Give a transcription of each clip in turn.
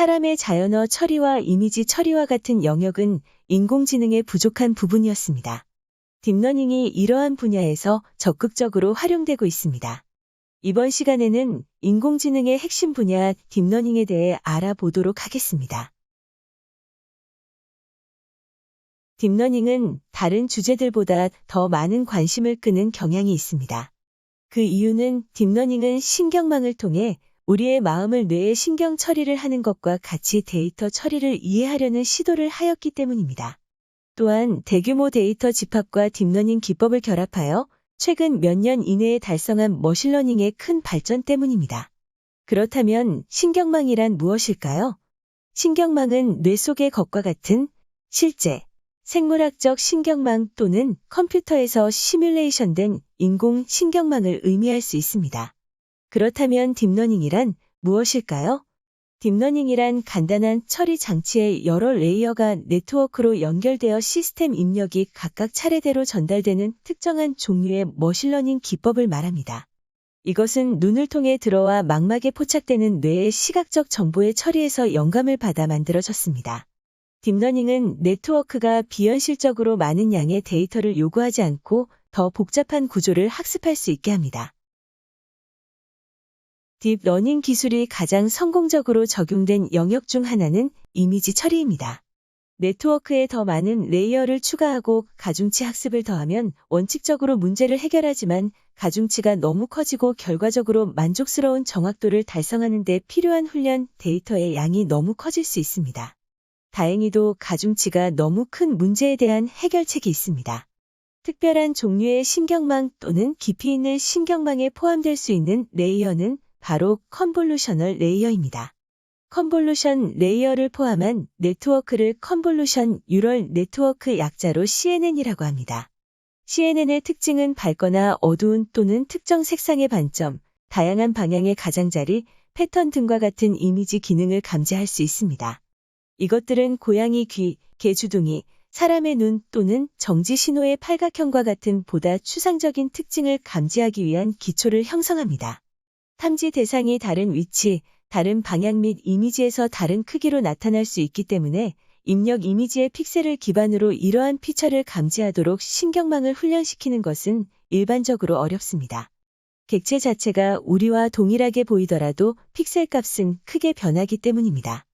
사람의 자연어 처리와 이미지 처리와 같은 영역은 인공지능의 부족한 부분이었습니다. 딥러닝이 이러한 분야에서 적극적으로 활용되고 있습니다. 이번 시간에는 인공지능의 핵심 분야 딥러닝에 대해 알아보도록 하겠습니다. 딥러닝은 다른 주제들보다 더 많은 관심을 끄는 경향이 있습니다. 그 이유는 딥러닝은 신경망을 통해 우리의 마음을 뇌의 신경 처리를 하는 것과 같이 데이터 처리를 이해하려는 시도를 하였기 때문입니다. 또한 대규모 데이터 집합과 딥러닝 기법을 결합하여 최근 몇 년 이내에 달성한 머신러닝의 큰 발전 때문입니다. 그렇다면 신경망이란 무엇일까요? 신경망은 뇌 속의 것과 같은 실제, 생물학적 신경망 또는 컴퓨터에서 시뮬레이션된 인공 신경망을 의미할 수 있습니다. 그렇다면 딥러닝이란 무엇일까요? 딥러닝이란 간단한 처리 장치의 여러 레이어가 네트워크로 연결되어 시스템 입력이 각각 차례대로 전달되는 특정한 종류의 머신러닝 기법을 말합니다. 이것은 눈을 통해 들어와 망막에 포착되는 뇌의 시각적 정보의 처리에서 영감을 받아 만들어졌습니다. 딥러닝은 네트워크가 비현실적으로 많은 양의 데이터를 요구하지 않고 더 복잡한 구조를 학습할 수 있게 합니다. 딥러닝 기술이 가장 성공적으로 적용된 영역 중 하나는 이미지 처리입니다. 네트워크에 더 많은 레이어를 추가하고 가중치 학습을 더하면 원칙적으로 문제를 해결하지만 가중치가 너무 커지고 결과적으로 만족스러운 정확도를 달성하는 데 필요한 훈련 데이터의 양이 너무 커질 수 있습니다. 다행히도 가중치가 너무 큰 문제에 대한 해결책이 있습니다. 특별한 종류의 신경망 또는 깊이 있는 신경망에 포함될 수 있는 레이어는 바로 컨볼루셔널 레이어입니다. 컨볼루션 레이어를 포함한 네트워크를 컨볼루션 뉴럴 네트워크 약자로 CNN이라고 합니다. CNN의 특징은 밝거나 어두운 또는 특정 색상의 반점, 다양한 방향의 가장자리, 패턴 등과 같은 이미지 기능을 감지할 수 있습니다. 이것들은 고양이 귀, 개 주둥이, 사람의 눈 또는 정지 신호의 팔각형과 같은 보다 추상적인 특징을 감지하기 위한 기초를 형성합니다. 탐지 대상이 다른 위치, 다른 방향 및 이미지에서 다른 크기로 나타날 수 있기 때문에 입력 이미지의 픽셀을 기반으로 이러한 피처를 감지하도록 신경망을 훈련시키는 것은 일반적으로 어렵습니다. 객체 자체가 우리와 동일하게 보이더라도 픽셀 값은 크게 변하기 때문입니다.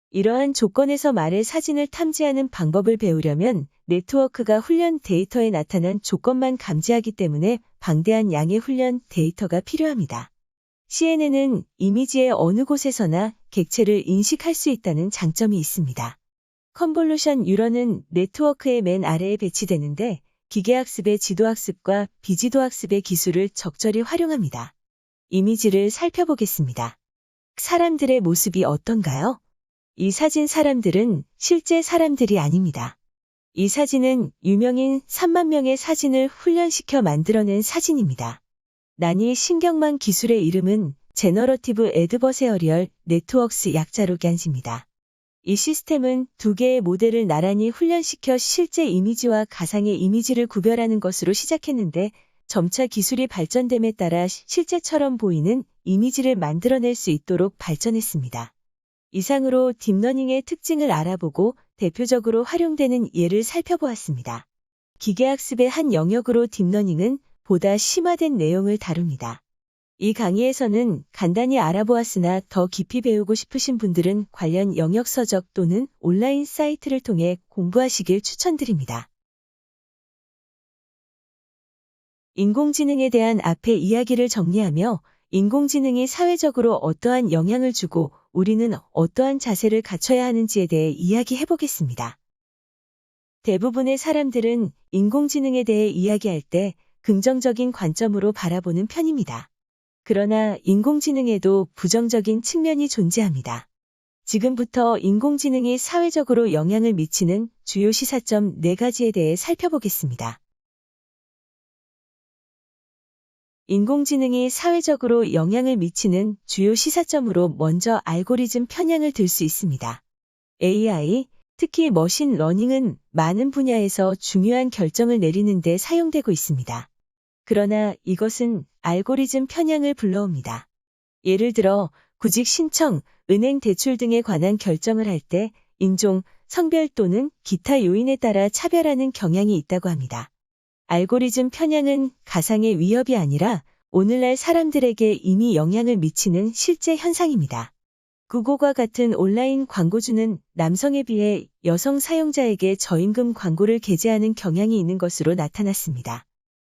이러한 조건에서 말의 사진을 탐지하는 방법을 배우려면 네트워크가 훈련 데이터에 나타난 조건만 감지하기 때문에 방대한 양의 훈련 데이터가 필요합니다. CNN은 이미지의 어느 곳에서나 객체를 인식할 수 있다는 장점이 있습니다. 컨볼루션 뉴럴은 네트워크의 맨 아래에 배치되는데 기계학습의 지도학습과 비지도학습의 기술을 적절히 활용합니다. 이미지를 살펴보겠습니다. 사람들의 모습이 어떤가요? 이 사진 사람들은 실제 사람들이 아닙니다. 이 사진은 유명인 3만 명의 사진을 훈련시켜 만들어낸 사진입니다. 난이 신경망 기술의 이름은 제너러티브 애드버세어리얼 네트워크스 약자로 გან집니다. 이 시스템은 두 개의 모델을 나란히 훈련시켜 실제 이미지와 가상의 이미지를 구별하는 것으로 시작했는데 점차 기술이 발전됨에 따라 실제처럼 보이는 이미지를 만들어낼 수 있도록 발전했습니다. 이상으로 딥러닝의 특징을 알아보고 대표적으로 활용되는 예를 살펴보았습니다. 기계학습의 한 영역으로 딥러닝은 보다 심화된 내용을 다룹니다. 이 강의에서는 간단히 알아보았으나 더 깊이 배우고 싶으신 분들은 관련 영역 서적 또는 온라인 사이트를 통해 공부하시길 추천드립니다. 인공지능에 대한 앞의 이야기를 정리하며 인공지능이 사회적으로 어떠한 영향을 주고 우리는 어떠한 자세를 갖춰야 하는지에 대해 이야기해 보겠습니다. 대부분의 사람들은 인공지능에 대해 이야기할 때 긍정적인 관점으로 바라보는 편입니다. 그러나 인공지능에도 부정적인 측면이 존재합니다. 지금부터 인공지능이 사회적으로 영향을 미치는 주요 시사점 4가지에 대해 살펴보겠습니다. 인공지능이 사회적으로 영향을 미치는 주요 시사점으로 먼저 알고리즘 편향을 들 수 있습니다. AI, 특히 머신러닝은 많은 분야에서 중요한 결정을 내리는 데 사용되고 있습니다. 그러나 이것은 알고리즘 편향을 불러옵니다. 예를 들어 구직 신청, 은행 대출 등에 관한 결정을 할 때 인종, 성별 또는 기타 요인에 따라 차별하는 경향이 있다고 합니다. 알고리즘 편향은 가상의 위협이 아니라 오늘날 사람들에게 이미 영향을 미치는 실제 현상입니다. 구글과 같은 온라인 광고주는 남성에 비해 여성 사용자에게 저임금 광고를 게재하는 경향이 있는 것으로 나타났습니다.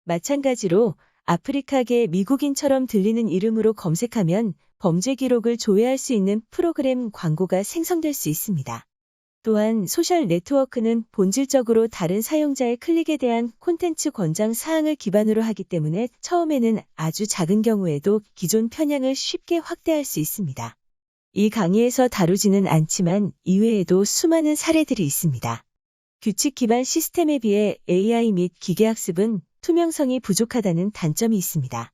마찬가지로 아프리카계 미국인처럼 들리는 이름으로 검색하면 범죄 기록을 조회할 수 있는 프로그램 광고가 생성될 수 있습니다. 또한 소셜 네트워크는 본질적으로 다른 사용자의 클릭에 대한 콘텐츠 권장 사항을 기반으로 하기 때문에 처음에는 아주 작은 경우에도 기존 편향을 쉽게 확대할 수 있습니다. 이 강의에서 다루지는 않지만 이외에도 수많은 사례들이 있습니다. 규칙 기반 시스템에 비해 AI 및 기계학습은 투명성이 부족하다는 단점이 있습니다.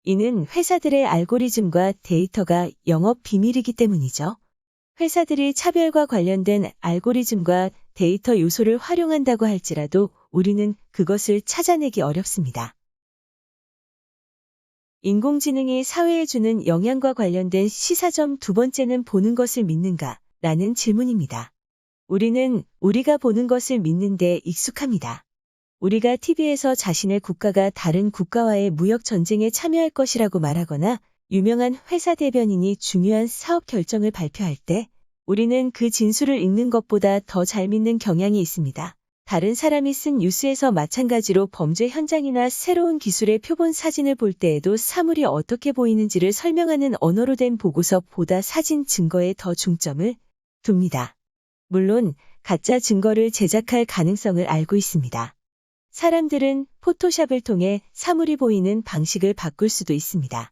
이는 회사들의 알고리즘과 데이터가 영업 비밀이기 때문이죠. 회사들이 차별과 관련된 알고리즘과 데이터 요소를 활용한다고 할지라도 우리는 그것을 찾아내기 어렵습니다. 인공지능이 사회에 주는 영향과 관련된 시사점 두 번째는 보는 것을 믿는가? 라는 질문입니다. 우리는 우리가 보는 것을 믿는데 익숙합니다. 우리가 TV에서 자신의 국가가 다른 국가와의 무역 전쟁에 참여할 것이라고 말하거나 유명한 회사 대변인이 중요한 사업 결정을 발표할 때 우리는 그 진술을 읽는 것보다 더 잘 믿는 경향이 있습니다. 다른 사람이 쓴 뉴스에서 마찬가지로 범죄 현장이나 새로운 기술의 표본 사진을 볼 때에도 사물이 어떻게 보이는지를 설명하는 언어로 된 보고서보다 사진 증거에 더 중점을 둡니다. 물론 가짜 증거를 제작할 가능성을 알고 있습니다. 사람들은 포토샵을 통해 사물이 보이는 방식을 바꿀 수도 있습니다.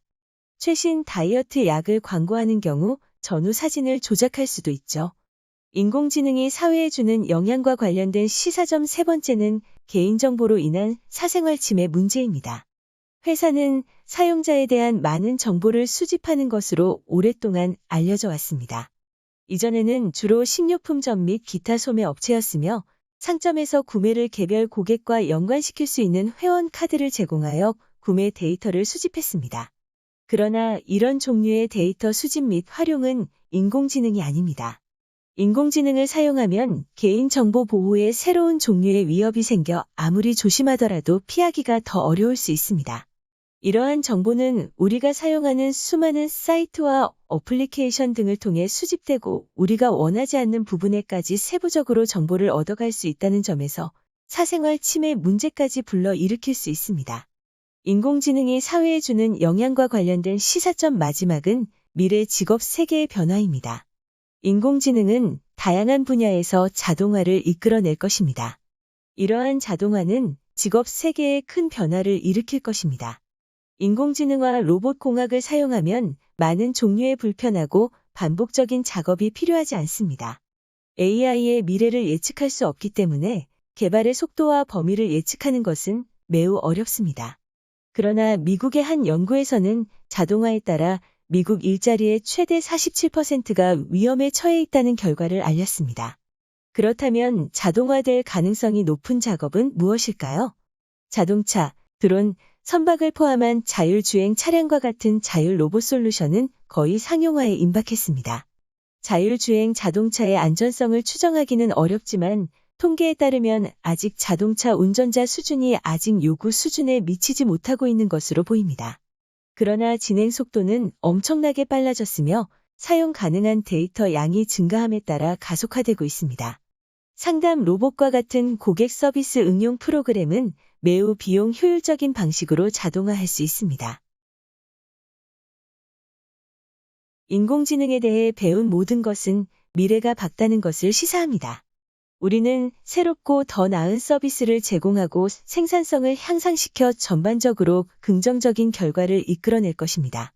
최신 다이어트 약을 광고하는 경우 전후 사진을 조작할 수도 있죠. 인공지능이 사회에 주는 영향과 관련된 시사점 세 번째는 개인정보로 인한 사생활 침해 문제입니다. 회사는 사용자에 대한 많은 정보를 수집하는 것으로 오랫동안 알려져 왔습니다. 이전에는 주로 식료품점 및 기타 소매 업체였으며 상점에서 구매를 개별 고객과 연관시킬 수 있는 회원 카드를 제공하여 구매 데이터를 수집했습니다. 그러나 이런 종류의 데이터 수집 및 활용은 인공지능이 아닙니다. 인공지능을 사용하면 개인정보 보호에 새로운 종류의 위협이 생겨 아무리 조심하더라도 피하기가 더 어려울 수 있습니다. 이러한 정보는 우리가 사용하는 수많은 사이트와 어플리케이션 등을 통해 수집되고 우리가 원하지 않는 부분에까지 세부적으로 정보를 얻어갈 수 있다는 점에서 사생활 침해 문제까지 불러일으킬 수 있습니다. 인공지능이 사회에 주는 영향과 관련된 시사점 마지막은 미래 직업 세계의 변화입니다. 인공지능은 다양한 분야에서 자동화를 이끌어낼 것입니다. 이러한 자동화는 직업 세계에 큰 변화를 일으킬 것입니다. 인공지능과 로봇공학을 사용하면 많은 종류의 불편하고 반복적인 작업이 필요하지 않습니다. AI의 미래를 예측할 수 없기 때문에 개발의 속도와 범위를 예측하는 것은 매우 어렵습니다. 그러나 미국의 한 연구에서는 자동화에 따라 미국 일자리의 최대 47%가 위험에 처해 있다는 결과를 알렸습니다. 그렇다면 자동화될 가능성이 높은 작업은 무엇일까요? 자동차, 드론, 선박을 포함한 자율주행 차량과 같은 자율 로봇 솔루션은 거의 상용화에 임박했습니다. 자율주행 자동차의 안전성을 추정하기는 어렵지만 통계에 따르면 아직 자동차 운전자 수준이 아직 요구 수준에 미치지 못하고 있는 것으로 보입니다. 그러나 진행 속도는 엄청나게 빨라졌으며 사용 가능한 데이터 양이 증가함에 따라 가속화되고 있습니다. 상담 로봇과 같은 고객 서비스 응용 프로그램은 매우 비용 효율적인 방식으로 자동화할 수 있습니다. 인공지능에 대해 배운 모든 것은 미래가 밝다는 것을 시사합니다. 우리는 새롭고 더 나은 서비스를 제공하고 생산성을 향상시켜 전반적으로 긍정적인 결과를 이끌어낼 것입니다.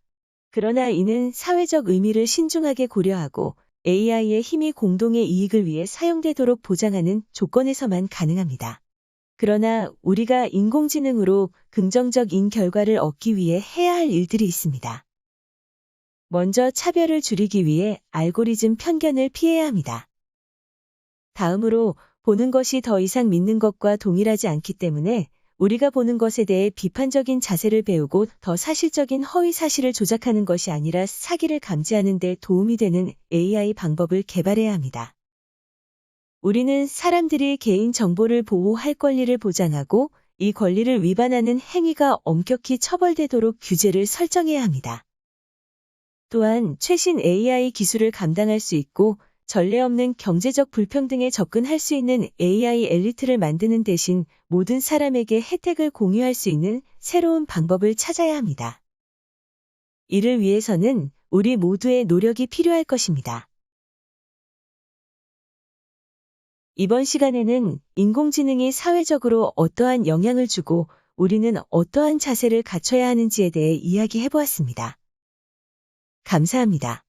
그러나 이는 사회적 의미를 신중하게 고려하고 AI의 힘이 공동의 이익을 위해 사용되도록 보장하는 조건에서만 가능합니다. 그러나 우리가 인공지능으로 긍정적인 결과를 얻기 위해 해야 할 일들이 있습니다. 먼저 차별을 줄이기 위해 알고리즘 편견을 피해야 합니다. 다음으로 보는 것이 더 이상 믿는 것과 동일하지 않기 때문에 우리가 보는 것에 대해 비판적인 자세를 배우고 더 사실적인 허위 사실을 조작하는 것이 아니라 사기를 감지하는 데 도움이 되는 AI 방법을 개발해야 합니다. 우리는 사람들이 개인 정보를 보호할 권리를 보장하고 이 권리를 위반하는 행위가 엄격히 처벌되도록 규제를 설정해야 합니다. 또한 최신 AI 기술을 감당할 수 있고 전례 없는 경제적 불평등에 접근할 수 있는 AI 엘리트를 만드는 대신 모든 사람에게 혜택을 공유할 수 있는 새로운 방법을 찾아야 합니다. 이를 위해서는 우리 모두의 노력이 필요할 것입니다. 이번 시간에는 인공지능이 사회적으로 어떠한 영향을 주고 우리는 어떠한 자세를 갖춰야 하는지에 대해 이야기해 보았습니다. 감사합니다.